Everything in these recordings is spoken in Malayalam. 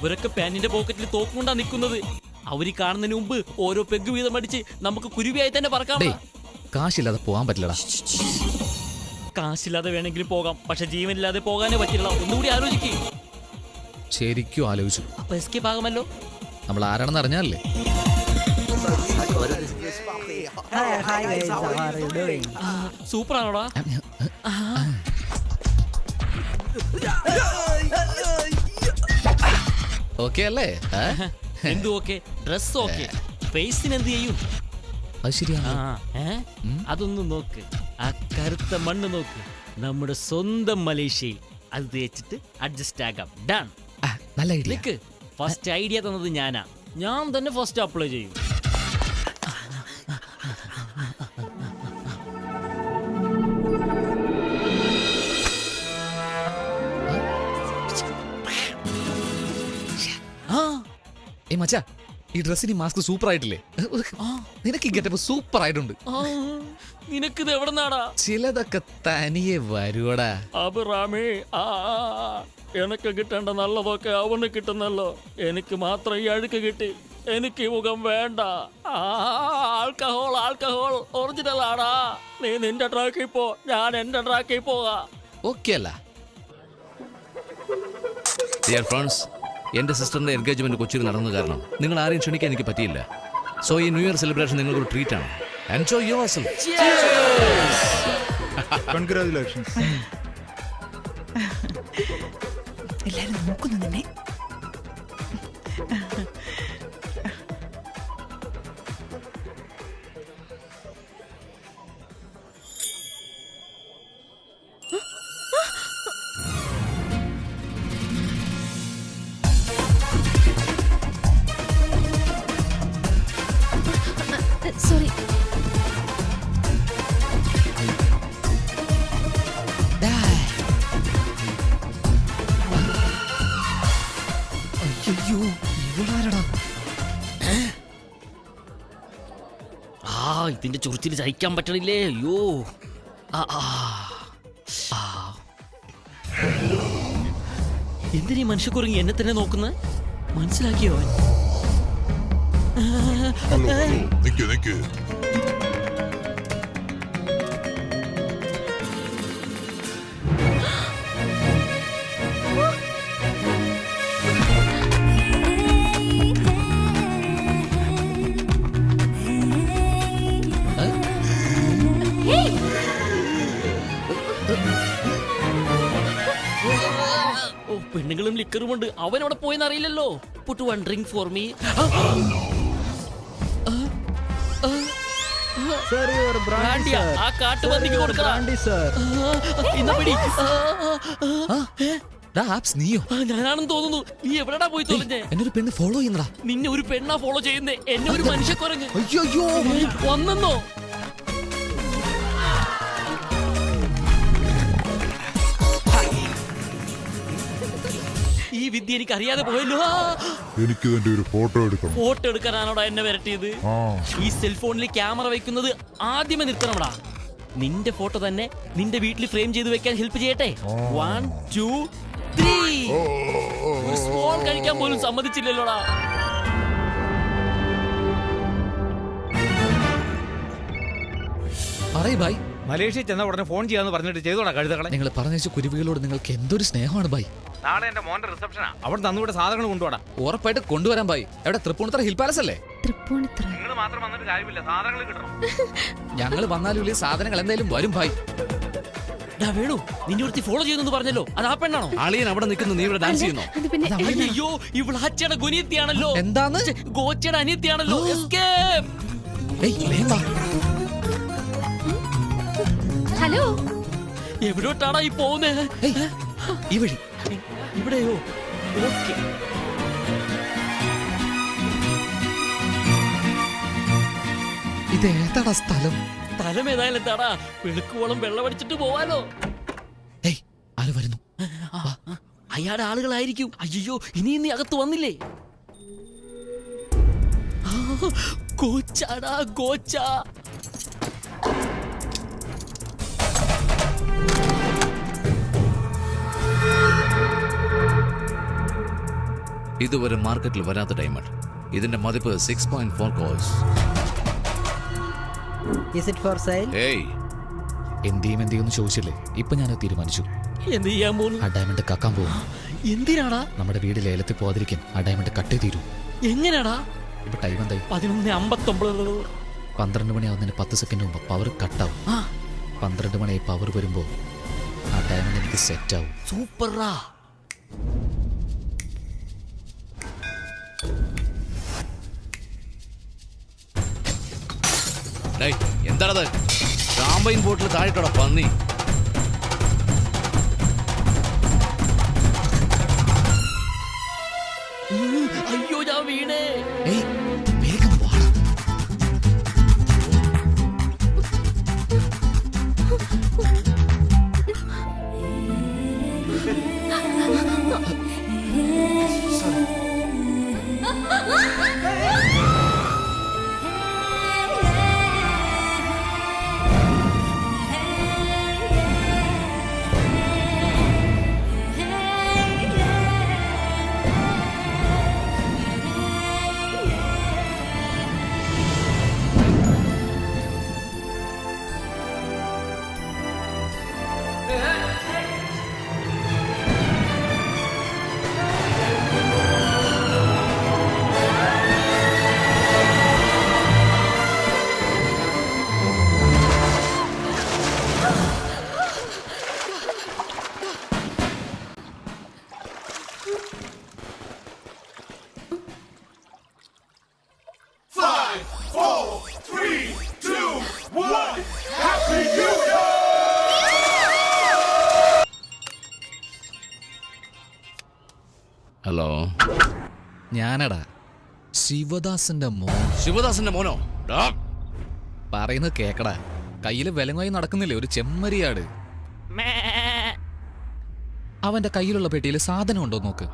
അവരൊക്കെ പാന്റിന്റെ പോക്കറ്റിൽ തോക്കുകൊണ്ടാ നിൽക്കുന്നത്. അവര് കാണുന്നതിന് മുമ്പ് ഓരോ പെഗ് വീതം അടിച്ച് നമുക്ക് കുരുവിയായി തന്നെ പറക്കാം. കാശില്ലാതെ പോകാൻ പറ്റില്ലടാ. കാശില്ലാതെ വേണമെങ്കിലും പോകാം, പക്ഷെ ജീവനില്ലാതെ പോകാനേ പറ്റില്ല. ഒന്നുകൂടി ആലോചിക്കേ. ശരിക്കും ആലോചിച്ചു. അപ്പൊ എസ്കേപ്പ് ആകുമല്ലോ. നമ്മൾ ആരാണെന്ന് അറിഞ്ഞാലേ. സൂപ്പർ ആണോടാ. ഓക്കെ അല്ലേ? എന്ത് ഓക്കെ? ഡ്രസ് ഓക്കെ, ഫേസിന് എന്ത് ചെയ്യും? അത് ശരിയാണ്. അതൊന്നും നോക്ക്, ആ കറുത്ത മണ്ണ് നോക്ക്. നമ്മുടെ സ്വന്തം മലേഷ്യയിൽ അത് തേച്ചിട്ട് അഡ്ജസ്റ്റ് ആകാം. ഡൺ. നല്ല ഐഡിയ. ഫസ്റ്റ് ഐഡിയ തന്നത് ഞാനാ. ഞാൻ തന്നെ ഫസ്റ്റ് അപ്ലൈ ചെയ്യും. മച്ചാ, ഈ ഡ്രസ്സിന് മാസ്ക് സൂപ്പർ ആയിട്ടില്ലേ? നിനക്ക് ഈ ഗെറ്റപ്പ് സൂപ്പർ ആയിട്ടുണ്ട്. നിനക്കിത് എവിടെ നാടാ? ചിലതൊക്കെ തനിയെ വരുവടാ. അബിറാമി, എനക്ക് കിട്ടേണ്ട നല്ലതൊക്കെ അവന് കിട്ടുന്നല്ലോ. എനിക്ക് മാത്രം ഈ അഴുക്ക് കിട്ടി. എനിക്ക് ഈ മുഖം വേണ്ട. ആൽക്കഹോൾ ആൽക്കഹോൾ ഒറിജിനൽ ആടാ. നീ നിന്റെ ട്രാക്കിൽ പോ, ഞാൻ എന്റെ ട്രാക്കിൽ പോകാ. ഓക്കെ അല്ല? ഡിയർ ഫ്രണ്ട്സ്, എൻ്റെ സിസ്റ്ററിൻ്റെ എൻഗേജ്മെൻറ്റ് കൊച്ചിയിൽ നടന്നത് കാരണം നിങ്ങൾ ആരെയും ക്ഷണിക്കാൻ എനിക്ക് പറ്റിയില്ല. സോ ഈ ന്യൂ ഇയർ സെലിബ്രേഷൻ നിങ്ങൾക്കൊരു ട്രീറ്റ് ആണ്. Enjoy yourself. കൺഗ്രാജുലേഷൻസ്. എല്ലാരും നോക്കുന്നു നിന്നെ. സോറി. അയ്യോ, ഇവളാരടാ? ഇതിന്റെ ചൊറിച്ചിൽ സഹിക്കാൻ പറ്റണില്ലേ. അയ്യോ. എന്തിനീ മനുഷ്യക്കുറങ്ങി എന്നെ തന്നെ നോക്കുന്നത്? മനസ്സിലാക്കിയോ അവൻ? നിക്ക്. പെണ്ണുങ്ങളും ലിക്കറുമുണ്ട്. അവൻ അവിടെ പോയെന്ന് അറിയില്ലല്ലോ. Puttu one drink for me. ആ കാട്ടുപന്നിക്ക് കൊടുക്കണം. നീയോ? ഞാനാണെന്ന് തോന്നുന്നു. നീ എവിടെടാ പോയി തോന്നുന്നേ? എന്നൊരു പെണ്ണ് ഫോളോ ചെയ്യുന്നടാ. നിന്നെ ഒരു പെണ്ണാ ഫോളോ ചെയ്യുന്നേ. എന്നെ ഒരു മനുഷ്യക്കുരങ്ങ്. അയ്യോ, വന്നെന്നോ? ഈ വിദ്യ എനിക്ക് അറിയാതെ പോയല്ലോ. എനിക്ക് ഒരു ഫോട്ടോ എടുക്കണം. ഫോട്ടോ എടുക്കാനാണോടാ എന്നെ വരട്ടിയത്? ഈ സെൽഫോണിൽ ക്യാമറ വെക്കുന്നത് ആദ്യമേ നിർത്തണമടാ. നിന്റെ ഫോട്ടോ തന്നെ നിന്റെ വീട്ടിൽ ഫ്രെയിം ചെയ്ത് വെക്കാൻ ഹെൽപ്പ് ചെയ്യട്ടെ? 1 2 3. ഒരു സ്മോൾ കഴിക്കാൻ പോലും സമ്മതിച്ചില്ലല്ലോടാ. പറയ് ഭായ്. മലേഷ്യ ചെന്ന ഉടനെ ഫോൺ ചെയ്യാന്ന് പറഞ്ഞിട്ട് ചെയ്തോടാ കഴുതകളെ. നിങ്ങൾ പറഞ്ഞ കുരുവികളോട് നിങ്ങൾക്ക് എന്തൊരു സ്നേഹമാണ് ഭായ്. നാളെ എന്റെ മോന്റെ റിസപ്ഷനാ. അവിടെ തന്നുകൂടെ സാധനങ്ങൾ കൊണ്ടുപോടാ. ഉറപ്പായിട്ട് കൊണ്ടുവരാൻ ഭായ്. എവിടെ? തൃപ്പൂണിത്തറ ഹിൽ പാലസ് അല്ലേ? നിങ്ങൾ മാത്രം വന്നിട്ട് കാര്യമില്ല, സാധനങ്ങൾ കിട്ടണം. ഞങ്ങൾ വന്നാലും സാധനങ്ങൾ എന്തായാലും വരും ഭായ്. വേണു, നിന്നെ ഒരുത്തി ഫോളോ ചെയ്യുന്നു പറഞ്ഞല്ലോ. അത് ആ പെണ്ണാണോ? അളിയൻ അവിടെ നിൽക്കുന്നു, നീ ഇവിടെ ഡാൻസ് ചെയ്യുന്നോ? അയ്യോ, ഇവൾ അച്ഛയുടെ ഗുനിയത്തിയാണല്ലോ. എന്താന്ന്? ഗോച്ചയുടെ അനിയത്തിയാണല്ലോ. ഹലോ, എവിടോട്ടാടാ ഈ പോകുന്നേ? ഈ വഴി. ഇവിടെയോ? ഓക്കെ. ഇത് ഏതാടാ സ്ഥലം? സ്ഥലം ഏതായാലും എന്താടാ, വെളുക്കുവോളം വെള്ളമടിച്ചിട്ട് പോവാലോ. ആര് വരുന്നു? അയാളുടെ ആളുകളായിരിക്കും. അയ്യോ, ഇനി നീ അകത്ത് വന്നില്ലേ? ഗോച്ചാടാ, ഗോച്ച. ഇതുവരെ മാർക്കറ്റിൽ വരാത്ത ഡയമണ്ട്. ഇതിന്റെ മതിപ്പ് 6.4 crores. Is it for sale? ഏയ്, എന്ത് ചെയ്യുമെന്ന് ചോദിച്ചില്ലേ? ഇപ്പൊ ഞാനത് തീരുമാനിച്ചു. എന്ത് ചെയ്യാൻ പോകുന്നു? ആ ഡയമണ്ട് കക്കാൻ പോകും. എന്തിനാടാ? നമ്മുടെ വീട് ലേലത്തിൽ പോകാതിരിക്കാൻ ആ ഡയമണ്ട് കട്ടേ തീരൂ. എങ്ങനെയാടാ? ഇപ്പൊ ടൈം എന്തായി? 11:59. 12 മണിയാവുന്നതിന് 10 സെക്കൻഡ് മുമ്പ് പവർ കട്ടാവും. 12 മണിയായി പവർ വരുമ്പോ ആ ഡയമണ്ട് എനിക്ക് സെറ്റ് ആവും. സൂപ്പറാ. ഡേയ്, എന്താണത്? ഷാമ്പൈൻ ബോട്ടിൽ താഴെട്ടോടാ പന്നി. അയ്യോ, ഞാൻ വീണേ. ഏയ്, വേഗം വാടാ. ഹലോ, ഞാനടാ ശിവദാസന്റെ മോൻ. ശിവദാസന്റെ മോനോ? ഡാ, പറയുന്നത് കേക്കടാ. കയ്യില് വിലങ്ങായി നടക്കുന്നില്ലേ ഒരു ചെമ്മരിയാട്. അവന്റെ കയ്യിലുള്ള പെട്ടിയിൽ സാധനം ഉണ്ടോ നോക്ക്.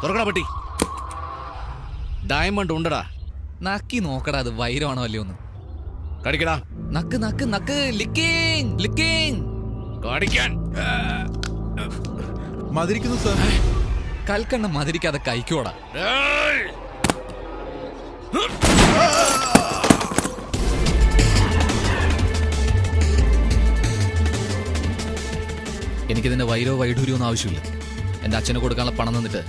തുറക്കടാ പെട്ടി. ഡയമണ്ട് ഉണ്ടടാ. നക്കി നോക്കടാ, അത് വൈരമാണോ അല്ലയോ ഒന്ന്. കടിക്കടാ. നക്ക് നക്ക് നക്ക്. ലിക്കിങ് ലിക്കിങ്. കടിക്കാൻ. മതിരിക്കുന്നു സാർ. കൽക്കണ്ണം മതിരിക്കാതെ കഴിക്കോടാ. ഡേയ്. എനിക്കിതിന്റെ വൈരോ വൈഡൂര്യോ ഒന്നും ആവശ്യമില്ല. എൻ്റെ അച്ഛന് കൊടുക്കാനുള്ള പണം തന്നിട്ട്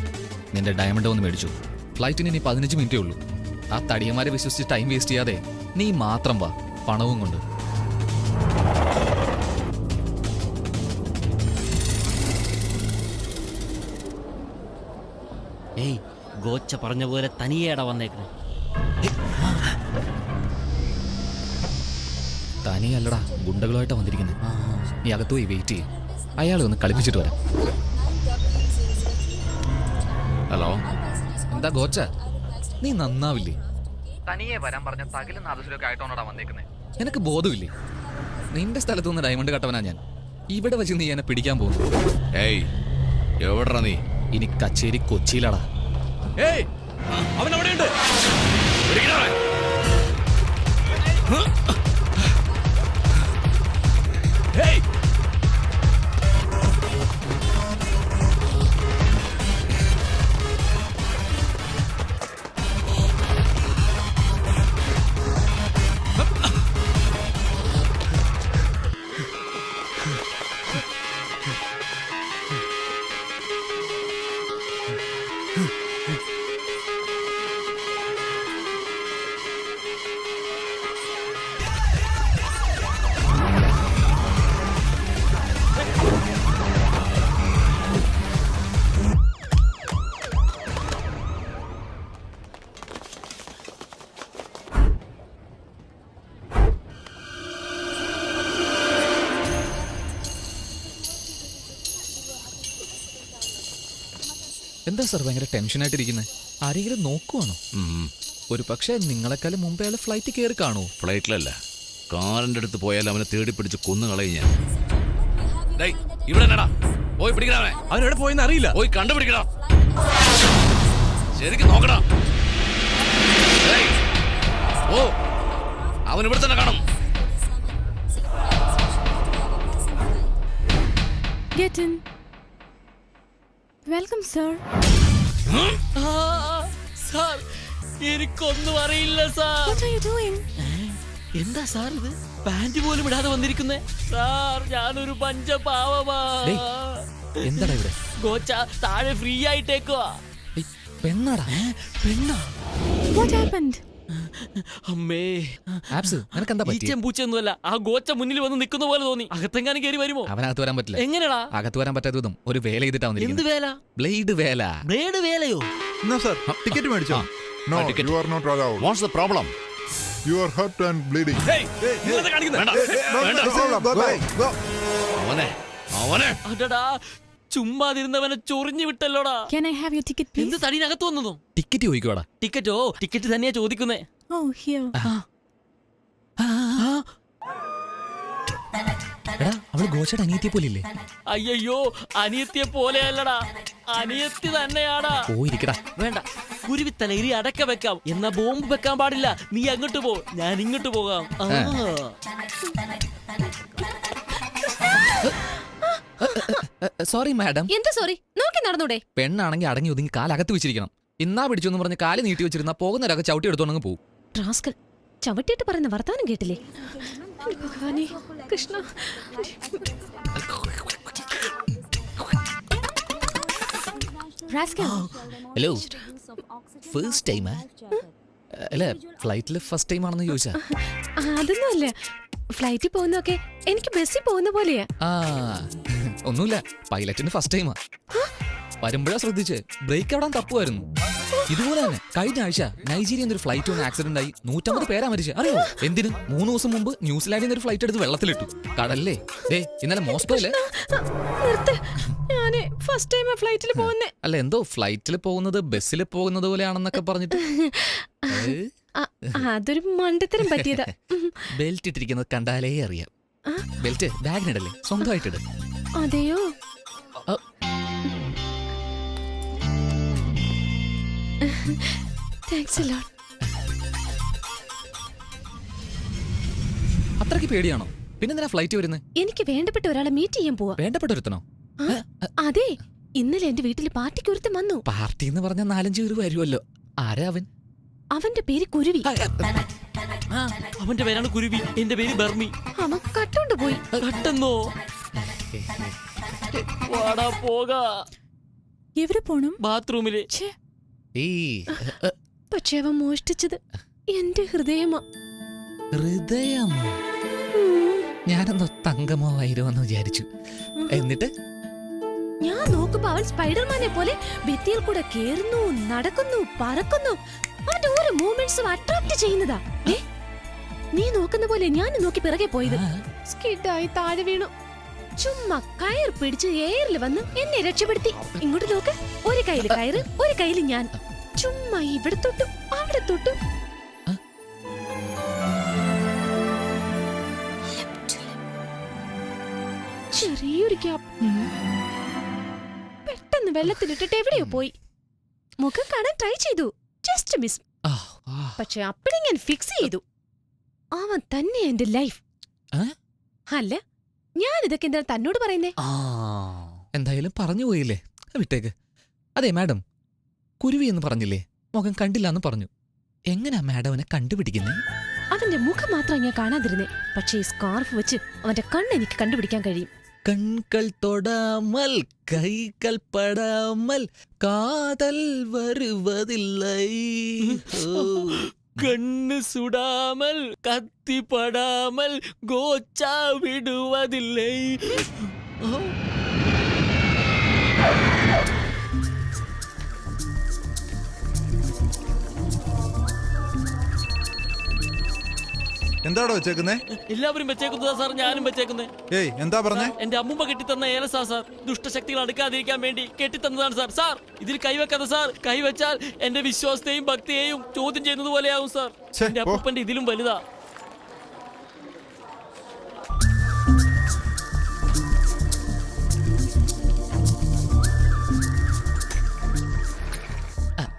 നിന്റെ ഡയമണ്ട് ഒന്ന് മേടിച്ചു. ഫ്ലൈറ്റിന് ഇനി 15 മിനിറ്റേ ഉള്ളൂ. ആ തടിയന്മാരെ വിശ്വസിച്ച് ടൈം വേസ്റ്റ് ചെയ്യാതെ നീ മാത്രം വാ, പണവും കൊണ്ട്. ഏയ്, ഗോച്ച പറഞ്ഞ പോലെ തനിയേടാ വന്നേക്കണേ. തനിയല്ലടാ, ഗുണ്ടകളുമായിട്ടാ വന്നിരിക്കുന്നത്. നീ അകത്ത് പോയി വെയിറ്റ് ചെയ്യും. അയാളെ ഒന്ന് കളിപ്പിച്ചിട്ട് വരാം. ഹലോ, എന്താ ഗോച്ച, നീ നന്നാവില്ലേ? തനിയെ വരാൻ പറഞ്ഞ തകിലും നാദസുരൊക്കെ ആയിട്ടോണടാ വന്നേക്കുന്നേ. നിനക്ക് ബോധമില്ലേ? നിന്റെ സ്ഥലത്ത് നിന്ന് ഡയമണ്ട് കട്ടവനാ ഞാൻ. ഇവിടെ വെച്ച് നീ എന്നെ പിടിക്കാൻ പോകുന്നു. ഏയ്, എവിടെടാ നീ? ഇനി കച്ചേരി കൊച്ചിയിലാടാ. ഏയ്, അവൻ അവിടെയുണ്ട്. പിടിക്കടാ. ഏയ്, എന്താ സാർ ഭയങ്കര ടെൻഷനായിട്ടിരിക്കുന്നത്? ആരെങ്കിലും നോക്കുവാണോ? ഒരു പക്ഷേ നിങ്ങളെക്കാളും മുമ്പേ അയാൾ ഫ്ലൈറ്റ് കയറി കാണുമോ? ഫ്ലൈറ്റിലല്ല, കാറിന്റെ അടുത്ത് പോയാൽ അവനെ തേടി പിടിച്ച് കൊന്നു കളയും ഞാൻ. ഡേയ്, ഇവിടെ എന്നടാ? പോയി പിടിക്കടാ അവനെ. അവനെവിടെ പോയെന്ന് അറിയില്ല. പോയി കണ്ടുപിടിക്കടാ. ശരിക്കും നോക്കടാ. ഡേയ്, ഓ, അവൻ ഇവിടെ തന്നെ കാണും. Get in. Welcome, sir. Sir എനിക്കൊന്നും അറിയില്ല sir. What are you doing? എന്താ സാർ ഇത്? പാന്റ് പോലും ഇടാതെ വന്നിരിക്കുന്നേ. സാർ ഞാനൊരു പഞ്ചപാവമാ. എന്താടാ ഇവിടെ? ഗോച്ച താഴെ ഫ്രീ ആയിട്ടേക്കുവാ. ഏയ്, പെണ്ണാടാ. പെണ്ണാ? What happened? അമ്മേ, ആപ്സ് നിനക്ക് എന്താ പറ്റി? ഈച്ചം പൂച്ചൊന്നുമല്ല, ആ ഗോച്ച മുന്നിൽ വന്ന് നിൽക്കുന്ന പോലെ തോന്നി. അകത്തെങ്ങാനും കയറി വരുമോ? അവനകത്ത് വരാൻ പറ്റില്ല. എങ്ങനെടാ? അകത്ത് വരാൻ പറ്റാത്ത വിധം ഒരു വേല ചെയ്തിട്ടാ എന്ത് വന്നിരിക്കുന്നത്. വേല? ബ്ലേഡ് വേല. ബ്ലേഡ് വേലയോ? എന്നാ സാർ ടിക്കറ്റ് മേടിച്ചോ? No, ticket. You are not allowed. What's the problem? You are hurt and bleeding. അവനെ അവനെ അടടാ, ചുമ്മാതിരുന്നവനെ ചൊറിഞ്ഞു വിട്ടല്ലോടാ. Can I have your ticket, please? എന്ത് തടീനകത്ത് വന്നതോ? ടിക്കറ്റ് ചോദിക്കുവാടാ. ടിക്കറ്റോ? ടിക്കറ്റ് തന്നെയാ ചോദിക്കുന്നേ. Oh, here. എടാ അവള് ഗോച്ചയുടെ അനിയത്തിയെ പോലില്ലേ? അയ്യോ, അനിയത്തിയെ പോലെയല്ലടാ, അനിയത്തി തന്നെയാടാ. പോയിരിക്കടാ. വേണ്ട, കുരുവിത്തലയിരി അടക്ക വെക്കാം, എന്നാ ബോംബ് വെക്കാൻ പാടില്ല. നീ അങ്ങോട്ട് പോ, ഞാൻ ഇങ്ങോട്ട് പോകാം. Sorry madam. എന്താ സോറി? നോക്കി നടന്നൂടെ? പെണ്ണാണെങ്കിൽ അടങ്ങി ഒതുങ്ങി കാലകത്ത് വെച്ചിരിക്കണം. ഇന്നാ പിടിച്ചു എന്ന് പറഞ്ഞ് കാല് നീട്ടി വെച്ചിരുന്ന പോകുന്നവരൊക്കെ ചവിട്ടി എടുത്തോണ്ടങ്ങ് പോകും. റാസ്കൽ, ചവിട്ടിയിട്ട് പറയുന്ന വർത്താനം കേട്ടില്ലേ? എന്റെ ഭഗവാനേ, കൃഷ്ണ. റാസ്കൽ, ഹലോ, ഫസ്റ്റ് ടൈമാ? അല്ല, ഫ്ലൈറ്റിൽ ഫസ്റ്റ് ടൈം ആണെന്ന് ചോദിച്ചാ? അതൊന്നുമല്ല. ഫ്ലൈറ്റിൽ പോകുന്നൊക്കെ എനിക്ക് ബസ്സിൽ പോകുന്ന പോലെയാ. ആ, ഒന്നുമില്ല, പൈലറ്റിന് ഫസ്റ്റ് ടൈമാ. വരുമ്പോഴാ ശ്രദ്ധിച്ച് ബ്രേക്ക് എവിടാൻ തപ്പുമായിരുന്നു. ഇതുപോലെ തന്നെ കഴിഞ്ഞ ആഴ്ച നൈജീരിയ ഒരു ഫ്ലൈറ്റ് ഒന്ന് ആക്സിഡന്റ് ആയി 150 പേരാ മരിച്ചു. അറിയോ എന്തിനും? 3 ദിവസം മുമ്പ് ന്യൂസിലാൻഡിൽ നിന്ന് ഒരു ഫ്ലൈറ്റ് എടുത്ത് വെള്ളത്തിലിട്ടു. കടല്ലേ. ഇന്നലെ മോസ്കോയിലെ ഞാന് ഫസ്റ്റ് ടൈം ഫ്ലൈറ്റിൽ പോകുന്നേ. അല്ല, എന്തോ ഫ്ലൈറ്റിൽ പോകുന്നത് ബസ്സിൽ പോകുന്നത് പോലെയാണെന്നൊക്കെ പറഞ്ഞിട്ട് അതൊരു മണ്ടത്തരം പറ്റിയതാ. ബെൽറ്റ് ഇട്ടിരിക്കുന്നത് കണ്ടാലേ അറിയാം. ബെൽറ്റ് ബാഗിനിടല്ലേ, സ്വന്തമായിട്ടിട്. അതെയോ? Thanks a lot. അത്രയ്ക്ക് പേടിയാണോ? പിന്നെന്തിനാ ഫ്ലൈറ്റ് വരുന്നത്? എനിക്ക് വേണ്ടപ്പെട്ട ഒരാളെ മീറ്റ് ചെയ്യാൻ പോവാ. വേണ്ടപ്പെട്ടൊരുത്തനോ? അതെ, ഇന്നലെ എന്റെ വീട്ടിൽ പാർട്ടിക്ക് ഒരുത്തൻ വന്നു. പാർട്ടി എന്ന് പറഞ്ഞാൽ 4-5 പേര് വരുമല്ലോ. ആരാ അവൻ? അവന്റെ പേര് കുരുവി. അവന്റെ പേരാണ് കുരുവി, എന്റെ പേര് ബർമി. അവൻ കട്ടോണ്ട് പോയി. കട്ടെന്നോ? വാടാ പോകാ. എവിടെ പോണം? ബാത്റൂമില്. പക്ഷെ അവൻ മോഷ്ടിച്ചത് എന്റെ ഹൃദയമാ. ഹൃദയം? ഞാനെന്തോ തങ്കമോ വൈരമോ എന്ന് വിചാരിച്ചു. എന്നിട്ട് ഞാൻ നോക്കുമ്പോ അവൻ സ്പൈഡർമാനെ പോലെ ഭിത്തിയിൽ കൂടെ കേറുന്നു, നടക്കുന്നു, പറക്കുന്നു. അവന്റെ ഓരോ മൂവ്മെന്റ്സും അട്രാക്ട് ചെയ്യുന്നതാ. നീ നോക്കുന്ന പോലെ ഞാൻ നോക്കി പിറകെ പോയത്. സ്കിഡായി താഴെ വീണു. ചുമ്മാ കയർ പിടിച്ച് എയറിൽ വന്ന് എന്നെ രക്ഷപ്പെടുത്തി. ഇങ്ങോട്ട് നോക്ക്, ഒരു കയ്യില് കയറ്, ഒരു കയ്യില് ഞാൻ. ചുമ്മാ ഇവിടെ തൊട്ടു അവിടെ തൊട്ടു. ചെറിയൊരു ഗ്യാപ്പ്. പെട്ടെന്ന് വെള്ളത്തിലിട്ടിട്ട് എവിടെയോ പോയി. മുഖം കാണാൻ ട്രൈ ചെയ്തു, ജസ്റ്റ് മിസ്. പക്ഷെ അപ്പഴേ ഞാൻ ഫിക്സ് ചെയ്തു, അവൻ തന്നെ എന്റെ ലൈഫ്. അല്ല, ഞാൻ ഇതൊക്കെ എന്താ തന്നോട് പറയുന്നേ? എന്തായാലും പറഞ്ഞു പോയില്ലേ, വിട്ടേക്ക്. അതെ മാഡം, കുരുവി എന്ന് പറഞ്ഞില്ലേ, മുഖം കണ്ടില്ല എന്ന് പറഞ്ഞു. എങ്ങനെയാ മാഡം അവനെ കണ്ടുപിടിക്കുന്നേ? അവന്റെ മുഖം മാത്രം ഞാൻ കാണാതിരുന്നേ, പക്ഷേ ഈ സ്കാർഫ് വെച്ച് അവന്റെ കണ്ണ് എനിക്ക് കണ്ടുപിടിക്കാൻ കഴിയും. കൺകൾ തൊടാമൽ കൈകൾ പടാമൽ കാതൽ വരുവതില്ലേ. കണ്ണ് സുടാമൽ കത്തിപ്പടാമൽ ഗോച്ച വിടുവതില്ലേ. എന്താടോ വെച്ചേക്കുന്നേ? എല്ലാവരും വെച്ചേക്കുന്നതാ സാർ, ഞാനും വെച്ചേക്കുന്നേ. ഏയ്, എന്താ പറഞ്ഞേ? എന്റെ അമ്മൂമ്മ കെട്ടിത്തന്ന ഏലസാ സാർ. ദുഷ്ടശക്തികൾ അടുക്കാതിരിക്കാൻ വേണ്ടി കെട്ടിത്തന്നതാണ് സാർ. സാർ ഇതിൽ കൈവെക്കാതെ സാർ, കൈവച്ചാൽ എന്റെ വിശ്വാസത്തെയും ഭക്തിയെയും ചോദ്യം ചെയ്യുന്നത് പോലെയാവും സാർ. എന്റെ അപ്പൂപ്പന്റെ ഇതിലും വലുതാ.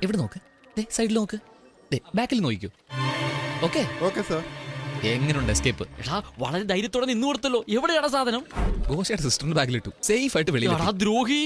ഇവിടെ നോക്ക്, സൈഡിൽ നോക്ക്, ബാക്കിൽ നോക്കിക്കോ. Okay okay sir. എങ്ങനെയുണ്ട് എസ്കേപ്പ്? എടാ, വളരെ ധൈര്യത്തോടെ നിന്ന് കൊടുത്തല്ലോ. എവിടെയാടാ സാധനം? ഗോശയുടെ സിസ്റ്ററിന്റെ ബാഗിലിട്ടു, സേഫ് ആയിട്ട് വെളിയിൽ. ദ്രോഹി.